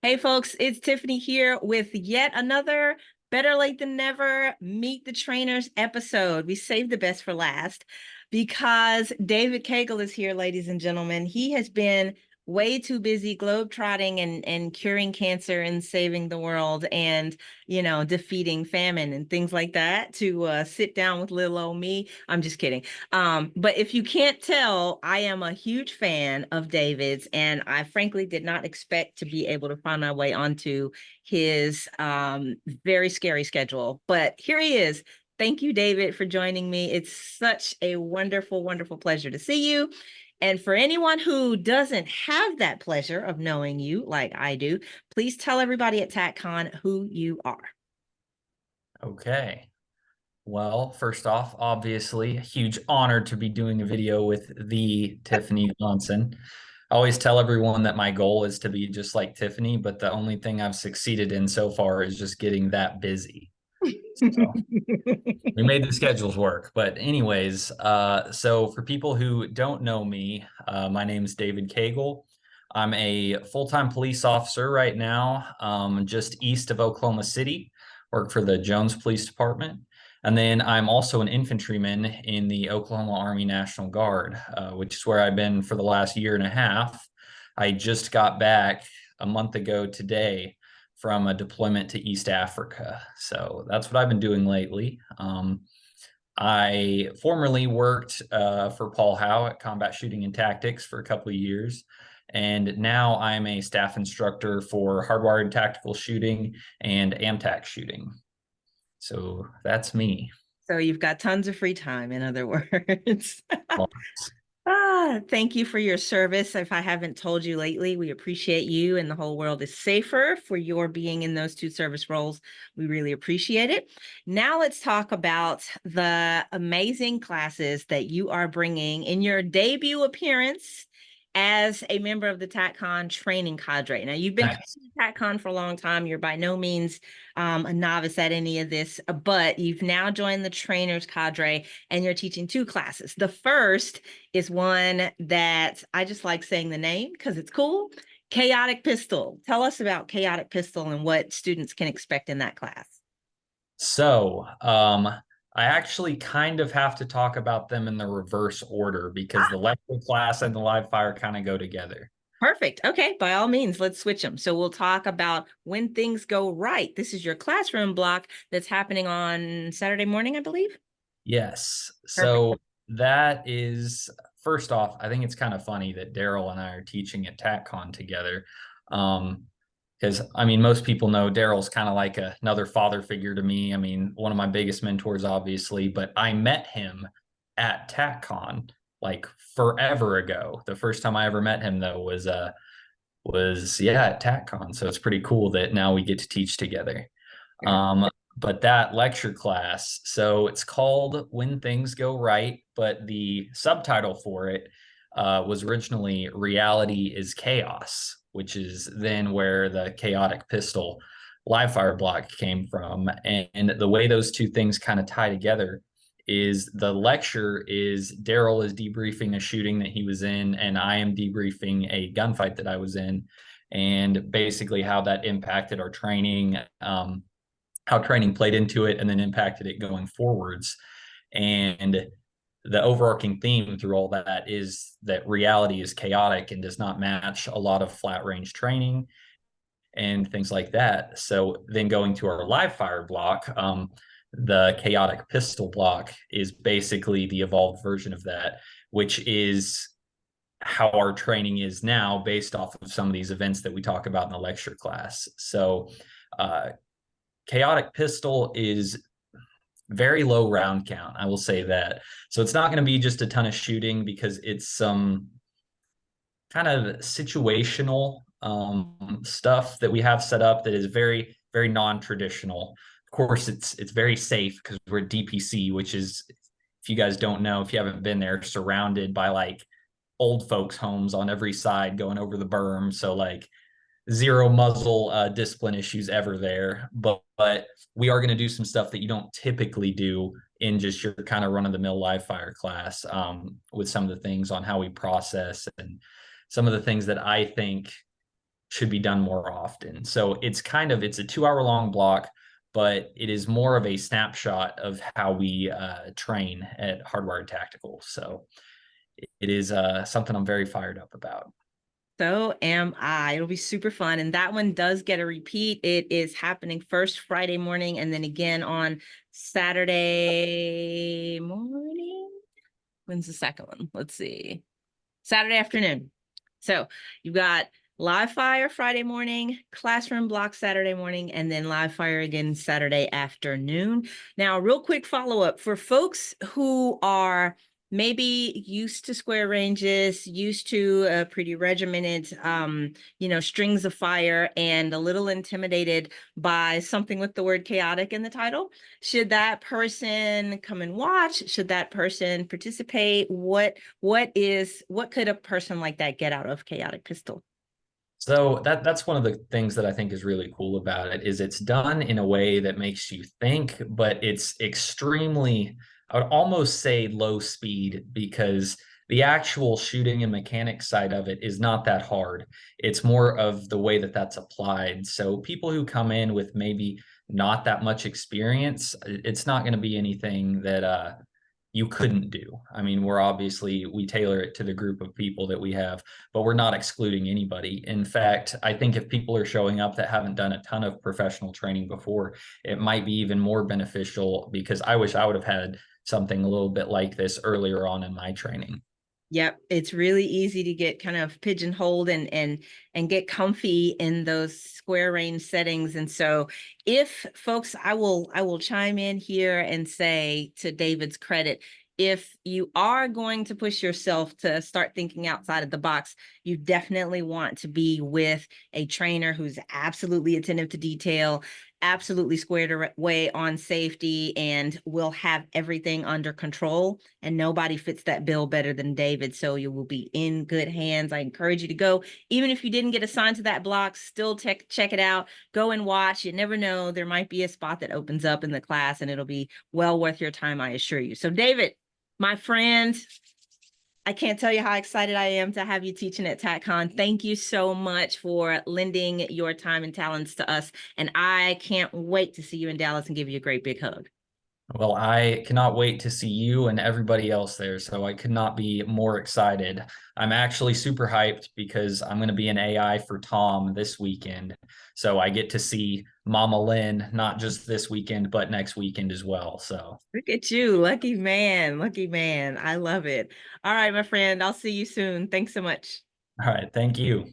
Hey folks, it's Tiffany here with yet another Better Late Than Never Meet the Trainers episode. We saved the best for last because David Cagle is here, ladies and gentlemen. He has been way too busy globetrotting and curing cancer and saving the world and, defeating famine and things like that to sit down with little old me. I'm just kidding. But if you can't tell, I am a huge fan of David's, and I frankly did not expect to be able to find my way onto his very scary schedule. But here he is. Thank you, David, for joining me. It's such a wonderful, wonderful pleasure to see you. And for anyone who doesn't have that pleasure of knowing you like I do, please tell everybody at TACCon who you are. Okay. Well, first off, obviously, a huge honor to be doing a video with the Tiffany Johnson. I always tell everyone that my goal is to be just like Tiffany, but the only thing I've succeeded in so far is just getting that busy. So we made the schedules work. But anyways, so for people who don't know me, my name is David Cagle. I'm a full-time police officer right now, just east of Oklahoma City, work for the Jones Police Department. And then I'm also an infantryman in the Oklahoma Army National Guard, which is where I've been for the last year and a half. I just got back a month ago today from a deployment to East Africa. So that's what I've been doing lately. I formerly worked for Paul Howe at Combat Shooting and Tactics for a couple of years. And now I'm a staff instructor for hardwired tactical shooting and AMTAC shooting. So that's me. So you've got tons of free time, in other words. Thank you for your service. If I haven't told you lately, we appreciate you, and the whole world is safer for your being in those two service roles. We really appreciate it. Now let's talk about the amazing classes that you are bringing in your debut appearance as a member of the TACCon training cadre. Now, you've been training TACCon for a long time. You're by no means a novice at any of this, but you've now joined the trainers cadre and you're teaching two classes. The first is one that I just like saying the name because it's cool. Chaotic Pistol. Tell us about Chaotic Pistol and what students can expect in that class. So, I actually kind of have to talk about them in the reverse order because the lecture class and the live fire kind of go together. Perfect. Okay, by all means, let's switch them. So we'll talk about when things go right. This is your classroom block that's happening on Saturday morning, I believe. Yes. Perfect. So that is, first off, I think it's kind of funny that Daryl and I are teaching at TACCon together. Because I mean, most people know Daryl's kind of like another father figure to me. I mean, one of my biggest mentors, obviously, but I met him at TACCon like forever ago. The first time I ever met him though was yeah, at TACCon. So it's pretty cool that now we get to teach together. But that lecture class, so it's called When Things Go Right, but the subtitle for it was originally Reality is Chaos, which is then where the Chaotic Pistol live fire block came from. And the way those two things kind of tie together is the lecture is Daryl is debriefing a shooting that he was in, and I am debriefing a gunfight that I was in, and basically how that impacted our training, how training played into it and then impacted it going forwards. And the overarching theme through all that is that reality is chaotic and does not match a lot of flat range training and things like that. So then going to our live fire block, the chaotic pistol block is basically the evolved version of that, which is how our training is now based off of some of these events that we talk about in the lecture class. So chaotic pistol is very low round count, I will say that. So it's not going to be just a ton of shooting because it's some kind of situational stuff that we have set up that is very, very non-traditional. Of course, it's very safe because we're at DPC, which is, if you guys don't know, if you haven't been there, surrounded by like old folks' homes on every side going over the berm. So like zero muzzle discipline issues ever there. But we are going to do some stuff that you don't typically do in just your kind of run-of-the-mill live fire class, with some of the things on how we process and some of the things that I think should be done more often. So it's a 2 hour long block, but it is more of a snapshot of how we train at Hardwired Tactical. So it is something I'm very fired up about. So am I. It'll be super fun. And that one does get a repeat. It is happening first Friday morning and then again on Saturday morning. When's the second one? Let's see. Saturday afternoon. So you've got live fire Friday morning, classroom block Saturday morning, and then live fire again Saturday afternoon. Now, real quick follow up for folks who are maybe used to square ranges, used to a pretty regimented, strings of fire, and a little intimidated by something with the word chaotic in the title. Should that person come and watch? Should that person participate? What could a person like that get out of Chaotic Pistol? So that's one of the things that I think is really cool about it is it's done in a way that makes you think, but it's extremely, I would almost say low speed because the actual shooting and mechanics side of it is not that hard. It's more of the way that that's applied. So people who come in with maybe not that much experience, it's not going to be anything that you couldn't do. I mean, we tailor it to the group of people that we have, but we're not excluding anybody. In fact, I think if people are showing up that haven't done a ton of professional training before, it might be even more beneficial because I wish I would have had something a little bit like this earlier on in my training. Yep, it's really easy to get kind of pigeonholed and get comfy in those square range settings. And so if folks, I will chime in here and say to David's credit, if you are going to push yourself to start thinking outside of the box, you definitely want to be with a trainer who's absolutely attentive to detail, absolutely squared away on safety, and will have everything under control. And nobody fits that bill better than David. So you will be in good hands. I encourage you to go. Even if you didn't get assigned to that block, still check it out. Go and watch. You never know. There might be a spot that opens up in the class and it'll be well worth your time, I assure you. So David, my friend, I can't tell you how excited I am to have you teaching at TACCon. Thank you so much for lending your time and talents to us. And I can't wait to see you in Dallas and give you a great big hug. Well, I cannot wait to see you and everybody else there. So I could not be more excited. I'm actually super hyped because I'm going to be an AI for Tom this weekend. So I get to see Mama Lynn, not just this weekend, but next weekend as well. So, Look at you. Lucky man. Lucky man. I love it. All right, my friend. I'll see you soon. Thanks so much. all right. Thank you.